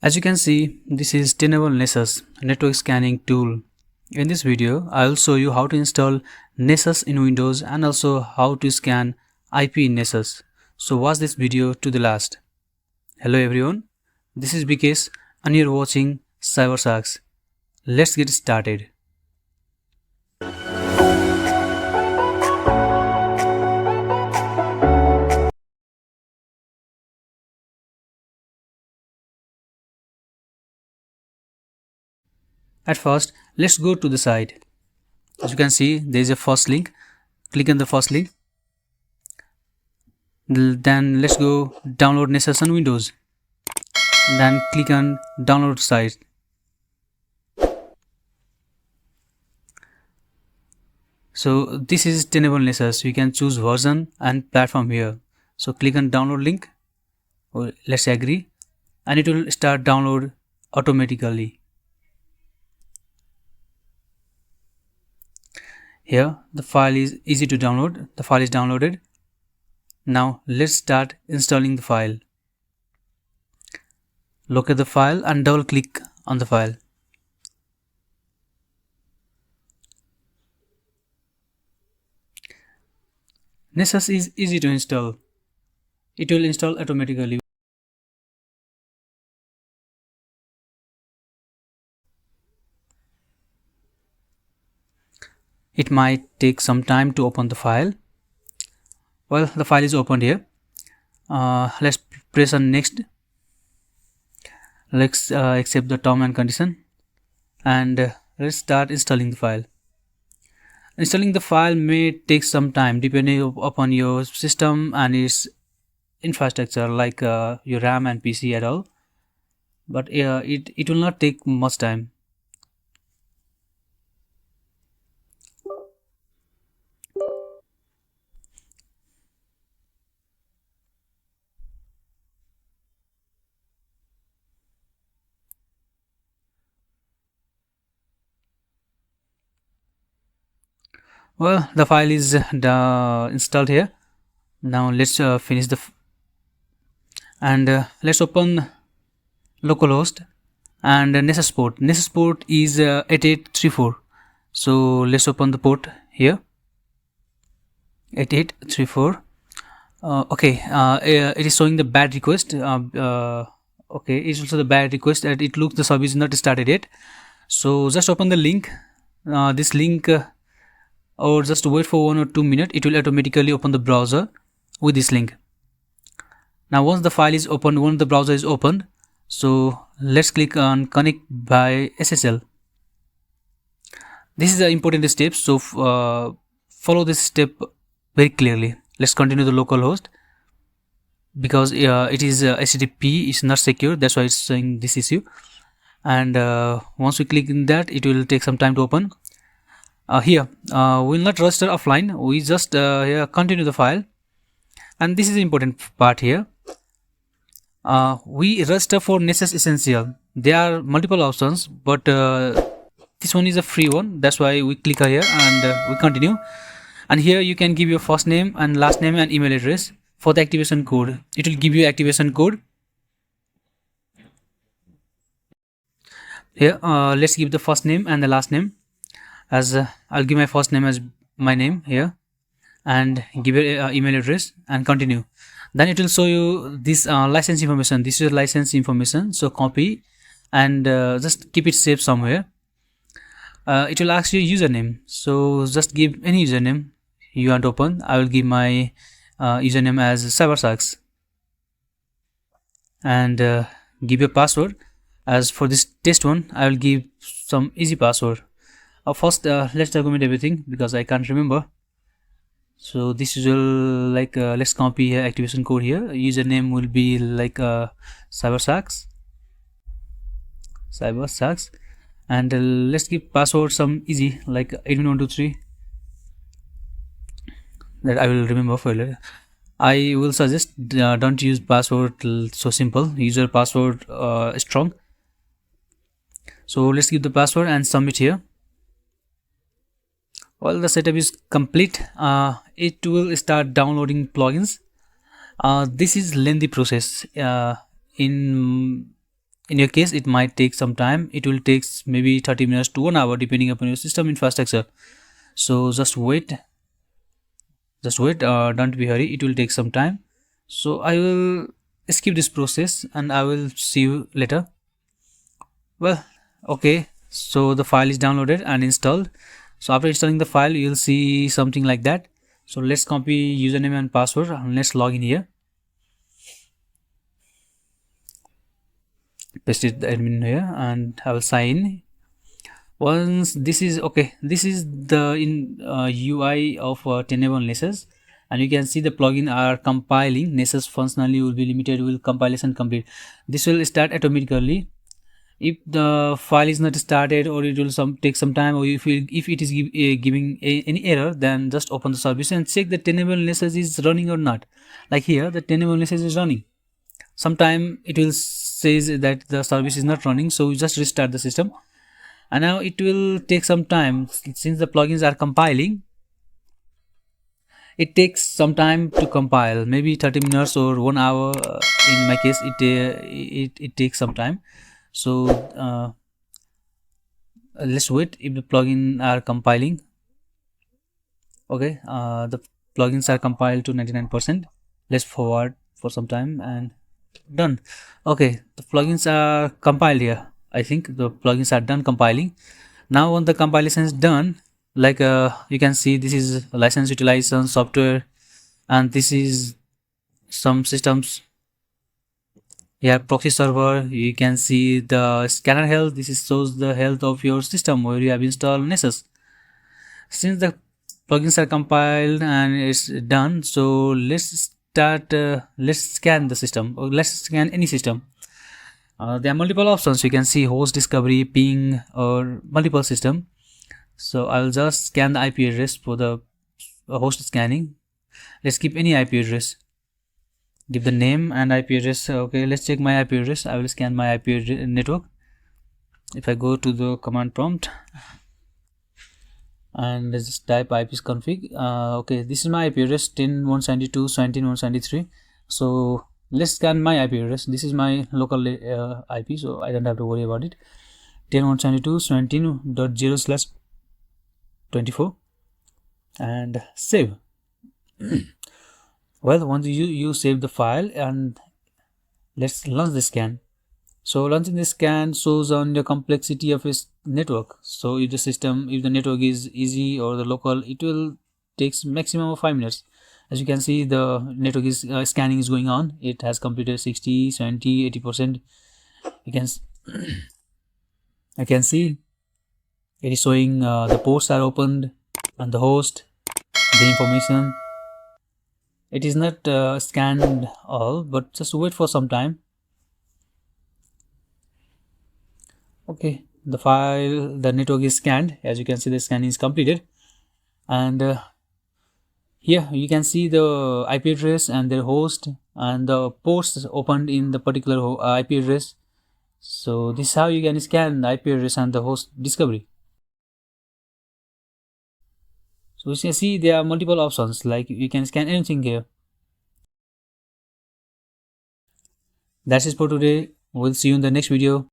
As you can see, this is Tenable Nessus network scanning tool. In this video, I will show you how to install Nessus in Windows and also how to scan IP in Nessus. So watch this video to the last. Hello everyone, this is Bikesh and you're watching CyberSharks. Let's get started. At first, let's go to the site. As you can see, there is a first link. Click on the first link. Then let's go download Nessus on Windows. Then click on download site. So this is Tenable Nessus. You can choose version and platform here. So click on download link. Let's agree, and it will start download automatically. Here the file is easy to download. The file is downloaded. Now let's start installing the file. Locate the file and double click on the file. Nessus is easy to install. It will install automatically. It might take some time to open the file. Well, the file is opened here. Let's press on next. Let's accept the term and condition, and let's start installing the file. Installing the file may take some time depending upon your system and its infrastructure, like your RAM and PC at all, but it will not take much time. Well, the file is installed here. Now let's finish and let's open localhost and Nessus port. Nessus port is 8834. So let's open the port here, 8834. Okay, it is showing the bad request. Okay, it's also the bad request that it looks the service is not started yet. So just open the link, this link, or just wait for 1 or 2 minutes. It will automatically open the browser with this link. Now once the file is opened, once the browser is opened, so let's click on connect by SSL. This is an important step, so follow this step very clearly. Let's continue the localhost because it is HTTP is not secure, that's why it's saying this issue. And once we click in that, it will take some time to open. Here we will not register offline, we just here continue the file, and this is the important part here. We register for Nessus Essential. There are multiple options, but this one is a free one, that's why we click here and we continue. And here you can give your first name and last name and email address. For the activation code, it will give you activation code. Here let's give the first name and the last name. As I'll give my first name as my name here, and give your email address and continue. Then it will show you this license information. This is license information, so copy and just keep it saved somewhere. It will ask you username, so just give any username you want to open. I will give my username as CyberSharks, and give your password. As for this test one, I will give some easy password. First let's document everything because I can't remember. So this is like let's copy here activation code here. Username will be like CyberSharks, and let's give password some easy like admin123, that I will remember for later. I will suggest don't use password so simple, use your password strong. So let's give the password and submit here. Well, the setup is complete. It will start downloading plugins. This is lengthy process. In in your case it might take some time. It will take maybe 30 minutes to 1 hour depending upon your system infrastructure. So just wait, don't be hurry, it will take some time. So I will skip this process and I will see you later. Well, okay, so the file is downloaded and installed. So after installing the file you'll see something like that. So let's copy username and password and let's log in here. Paste it the admin here and I will sign in. Once this is okay, this is the UI of Tenable Nessus, and you can see the plugin are compiling. Nessus functionally will be limited, will compilation complete. This will start automatically. If the file is not started or it will take some time, or if it is giving any error, then just open the service and check the Tenable Nessus is running or not. Like here the Tenable Nessus is running. Sometime it will says that the service is not running, so you just restart the system. And now it will take some time since the plugins are compiling. It takes some time to compile, maybe 30 minutes or 1 hour. In my case it takes some time. So let's wait if the plugin are compiling. Okay, the plugins are compiled to 99%. Let's forward for some time and done. Okay, the plugins are compiled here. I think the plugins are done compiling. Now when the compilation is done, like you can see this is license utilization software, and this is some systems. Here proxy server, you can see the scanner health. This is shows the health of your system where you have installed Nessus. Since the plugins are compiled and it's done, so let's start. Let's scan the system, or let's scan any system. There are multiple options. You can see host discovery, ping, or multiple system. So I will just scan the IP address for the host scanning. Let's keep any IP address. Give the name and IP address. Okay, let's check my IP address. I will scan my IP network. If I go to the command prompt and just type ipsconfig. Okay, this is my IP address 10.172.17.173. So let's scan my IP address. This is my local IP, so I don't have to worry about it. 10.172.17.0/24 and save. Well, once you save the file, and let's launch the scan. So launching the scan shows on the complexity of its network. So if the network is easy or the local, it will takes maximum of 5 minutes. As you can see, the network is scanning is going on. It has completed 60, 70, 80%. You can I can see it is showing the ports are opened and the host, the information. It is not scanned all, but just wait for some time. Okay, the network is scanned. As you can see, the scanning is completed, and here you can see the IP address and their host and the ports opened in the particular IP address. So this is how you can scan the IP address and the host discovery. So you can see there are multiple options, like you can scan anything here. That's it for today. We'll see you in the next video.